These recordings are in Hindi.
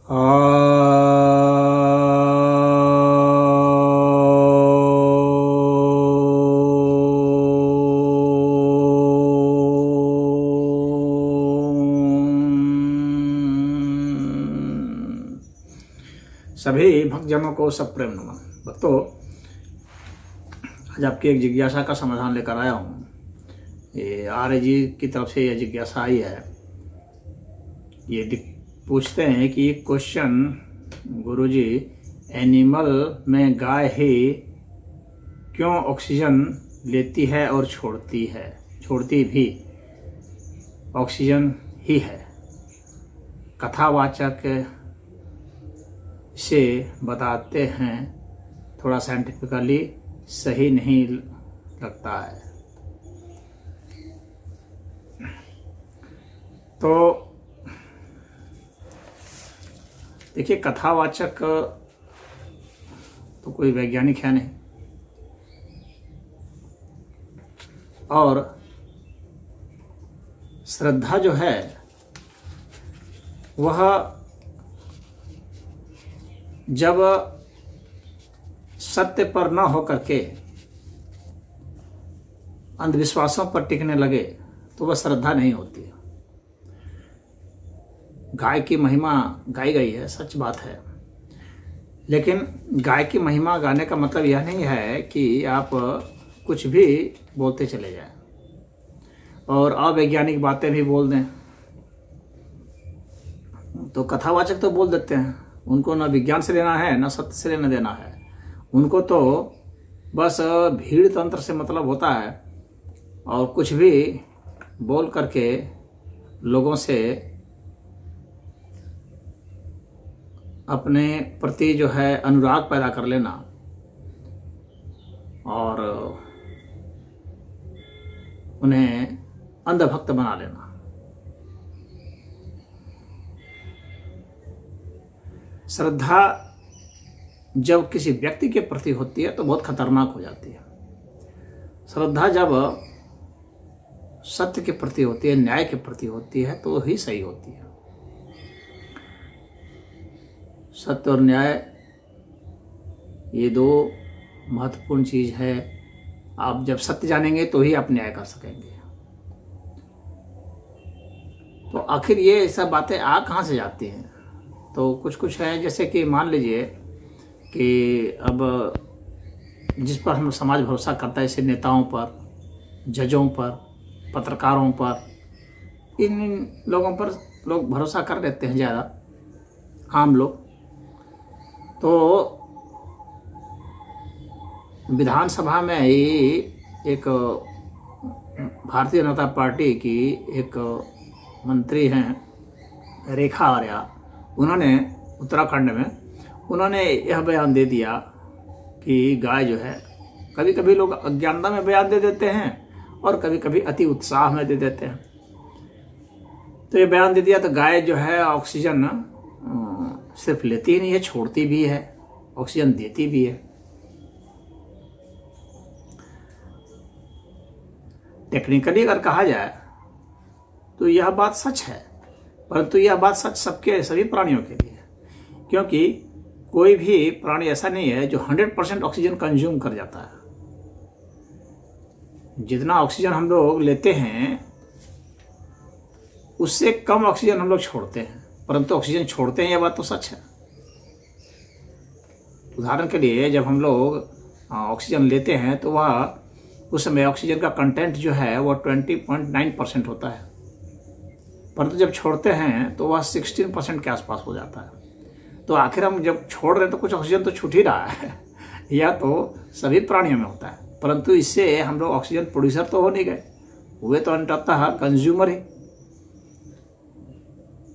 सभी भक्तजनों को सप्रेम नमन। भक्तों, आज आपकी एक जिज्ञासा का समाधान लेकर आया हूँ। ये आर्य जी की तरफ से यह जिज्ञासा आई है। ये पूछते हैं कि क्वेश्चन, गुरुजी, एनिमल में गाय ही क्यों ऑक्सीजन लेती है और छोड़ती भी ऑक्सीजन ही है? कथावाचक से बताते हैं, थोड़ा साइंटिफिकली सही नहीं लगता है। तो देखिए, कथावाचक तो कोई वैज्ञानिक है नहीं, और श्रद्धा जो है वह जब सत्य पर न होकर के अंधविश्वासों पर टिकने लगे तो वह श्रद्धा नहीं होती है। गाय की महिमा गाई गई है, सच बात है, लेकिन गाय की महिमा गाने का मतलब यह नहीं है कि आप कुछ भी बोलते चले जाएं और अवैज्ञानिक बातें भी बोल दें। तो कथावाचक तो बोल देते हैं, उनको न विज्ञान से लेना है न सत्य से लेना देना है। उनको तो बस भीड़ तंत्र से मतलब होता है और कुछ भी बोल करके लोगों से अपने प्रति जो है अनुराग पैदा कर लेना और उन्हें अंधभक्त बना लेना। श्रद्धा जब किसी व्यक्ति के प्रति होती है तो बहुत खतरनाक हो जाती है। श्रद्धा जब सत्य के प्रति होती है, न्याय के प्रति होती है, तो ही सही होती है। सत्य और न्याय ये दो महत्वपूर्ण चीज है। आप जब सत्य जानेंगे तो ही आप न्याय कर सकेंगे। तो आखिर ये सब बातें आ कहाँ से जाती हैं? तो कुछ है, जैसे कि मान लीजिए कि अब जिस पर हम समाज भरोसा करता है, जैसे नेताओं पर, जजों पर, पत्रकारों पर, इन लोगों पर लोग भरोसा कर लेते हैं ज़्यादा, आम लोग। तो विधानसभा में ही एक भारतीय जनता पार्टी की एक मंत्री हैं, रेखा आर्या, उन्होंने उत्तराखंड में उन्होंने यह बयान दे दिया कि गाय जो है, कभी कभी लोग अज्ञानता में बयान दे देते हैं और कभी कभी अति उत्साह में दे देते हैं। तो ये बयान दे दिया, तो गाय जो है ऑक्सीजन सिर्फ लेती ही नहीं है, छोड़ती भी है, ऑक्सीजन देती भी है। टेक्निकली अगर कहा जाए तो यह बात सच है, परंतु यह बात सच सभी प्राणियों के लिए है, क्योंकि कोई भी प्राणी ऐसा नहीं है जो 100% ऑक्सीजन कंज्यूम कर जाता है। जितना ऑक्सीजन हम लोग लेते हैं उससे कम ऑक्सीजन हम लोग छोड़ते हैं, परंतु ऑक्सीजन छोड़ते हैं, यह बात तो सच है। उदाहरण के लिए, जब हम लोग ऑक्सीजन लेते हैं तो वह उस समय ऑक्सीजन का कंटेंट जो है वह 20.9% होता है, परंतु जब छोड़ते हैं तो वह 16% के आसपास हो जाता है। तो आखिर हम जब छोड़ रहे हैं तो कुछ ऑक्सीजन तो छूट ही रहा है। या तो सभी प्राणियों में होता है, परंतु इससे हम लोग ऑक्सीजन प्रोड्यूसर तो हो नहीं गए, हुए तो अंततः कंज्यूमर ही।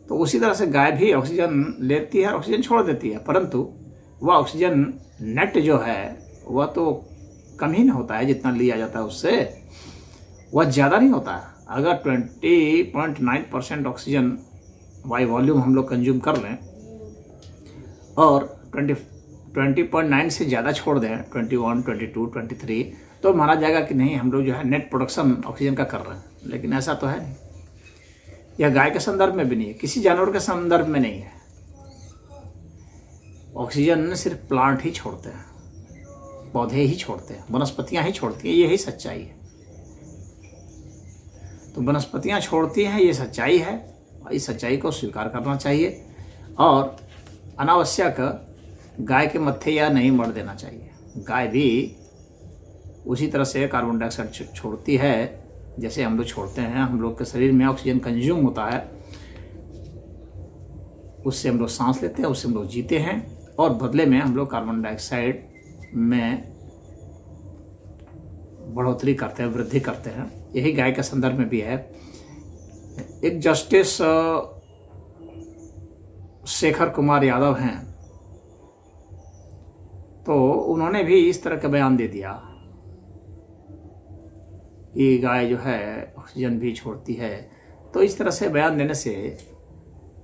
तो उसी तरह से गाय भी ऑक्सीजन लेती है और ऑक्सीजन छोड़ देती है, परंतु वह ऑक्सीजन नेट जो है वह तो कम ही ना होता है, जितना लिया जाता है उससे वह ज़्यादा नहीं होता है। अगर 20.9% ऑक्सीजन बाई वॉल्यूम हम लोग कंज्यूम कर लें और 20.9 से ज़्यादा छोड़ दें, 21, 22, 23, तो माना जाएगा कि नहीं, हम लोग जो है नेट प्रोडक्शन ऑक्सीजन का कर रहे हैं। लेकिन ऐसा तो है नहीं। यह गाय के संदर्भ में भी नहीं है, किसी जानवर के संदर्भ में नहीं है। ऑक्सीजन सिर्फ प्लांट ही छोड़ते हैं, पौधे ही छोड़ते हैं, वनस्पतियां ही छोड़ती हैं, यही सच्चाई है। तो वनस्पतियां छोड़ती हैं, ये सच्चाई है, इस सच्चाई को स्वीकार करना चाहिए और अनावश्यक गाय के मत्थे या नहीं मर देना चाहिए। गाय भी उसी तरह से कार्बन डाइऑक्साइड छोड़ती है जैसे हम लोग छोड़ते हैं। हम लोग के शरीर में ऑक्सीजन कंज्यूम होता है, उससे हम लोग सांस लेते हैं, उससे हम लोग जीते हैं और बदले में हम लोग कार्बन डाइऑक्साइड में बढ़ोतरी करते हैं, वृद्धि करते हैं। यही गाय के संदर्भ में भी है। एक जस्टिस शेखर कुमार यादव हैं, तो उन्होंने भी इस तरह का बयान दे दिया कि गाय जो है ऑक्सीजन भी छोड़ती है। तो इस तरह से बयान देने से,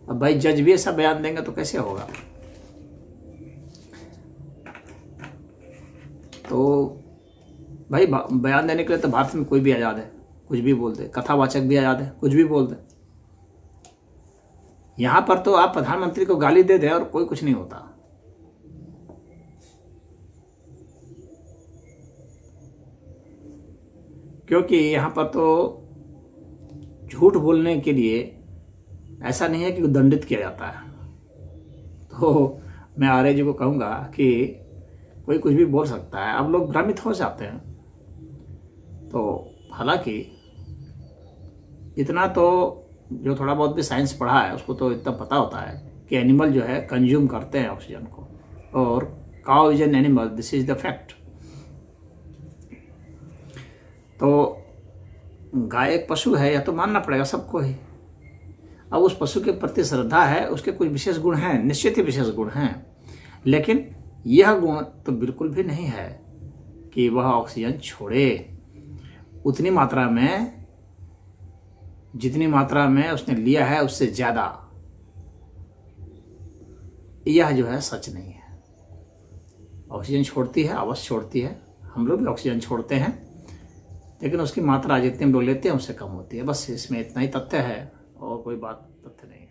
अब भाई जज भी ऐसा बयान देंगे तो कैसे होगा। तो भाई बयान देने के लिए तो भारत में कोई भी आज़ाद है, कुछ भी बोल दे। कथावाचक भी आज़ाद है, कुछ भी बोल दे। यहाँ पर तो आप प्रधानमंत्री को गाली दे दें और कोई कुछ नहीं होता। क्योंकि यहाँ पर तो झूठ बोलने के लिए ऐसा नहीं है कि दंडित किया जाता है। तो मैं आर्य जी को कहूँगा कि कोई कुछ भी बोल सकता है, अब लोग भ्रमित हो जाते हैं। तो हालांकि इतना तो जो थोड़ा बहुत भी साइंस पढ़ा है उसको तो इतना पता होता है कि एनिमल जो है कंज्यूम करते हैं ऑक्सीजन को, और cow is an animal, this is the fact. तो गाय एक पशु है, यह तो मानना पड़ेगा सबको ही। अब उस पशु के प्रति श्रद्धा है, उसके कुछ विशेष गुण हैं, निश्चित ही विशेष गुण हैं, लेकिन यह गुण तो बिल्कुल भी नहीं है कि वह ऑक्सीजन छोड़े उतनी मात्रा में, जितनी मात्रा में उसने लिया है उससे ज़्यादा। यह जो है सच नहीं है। ऑक्सीजन छोड़ती है, अवश्य छोड़ती है, हम लोग भी ऑक्सीजन छोड़ते हैं, लेकिन उसकी मात्रा जितनी हम लोग लेते हैं उससे कम होती है। बस इसमें इतना ही तथ्य है और कोई बात तथ्य नहीं है।